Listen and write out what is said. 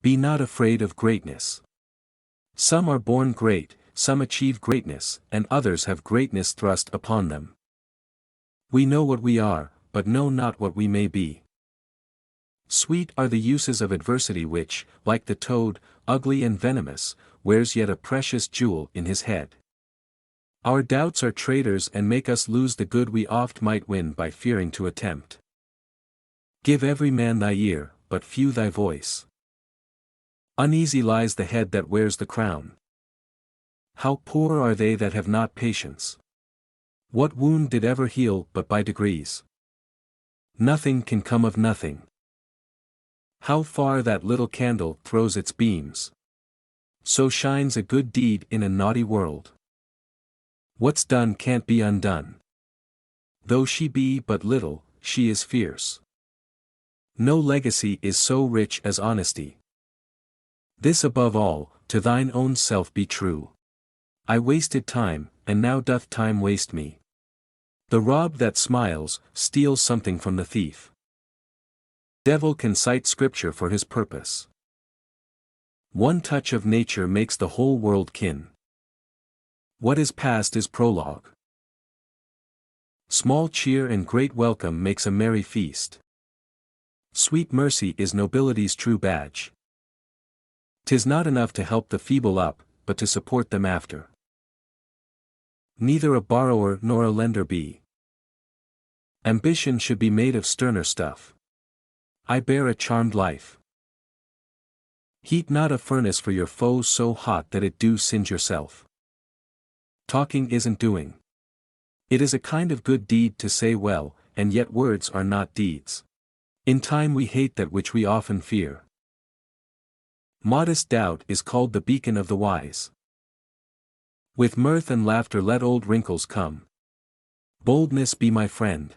Be not afraid of greatness. Some are born great, some achieve greatness, and others have greatness thrust upon them. We know what we are, but know not what we may be. Sweet are the uses of adversity which, like the toad, ugly and venomous, wears yet a precious jewel in his head. Our doubts are traitors and make us lose the good we oft might win by fearing to attempt. Give every man thy ear, but few thy voice. Uneasy lies the head that wears the crown. How poor are they that have not patience! What wound did ever heal but by degrees? Nothing can come of nothing. How far that little candle throws its beams! So shines a good deed in a naughty world. What's done can't be undone. Though she be but little, she is fierce. No legacy is so rich as honesty. This above all, to thine own self be true. I wasted time, and now doth time waste me. The rob that smiles, steals something from the thief. Devil can cite scripture for his purpose. One touch of nature makes the whole world kin. What is past is prologue. Small cheer and great welcome makes a merry feast. Sweet mercy is nobility's true badge. 'Tis not enough to help the feeble up, but to support them after. Neither a borrower nor a lender be. Ambition should be made of sterner stuff. I bear a charmed life. Heat not a furnace for your foes so hot that it do singe yourself. Talking isn't doing. It is a kind of good deed to say well, and yet words are not deeds. In time we hate that which we often fear. Modest doubt is called the beacon of the wise. With mirth and laughter let old wrinkles come. Boldness be my friend.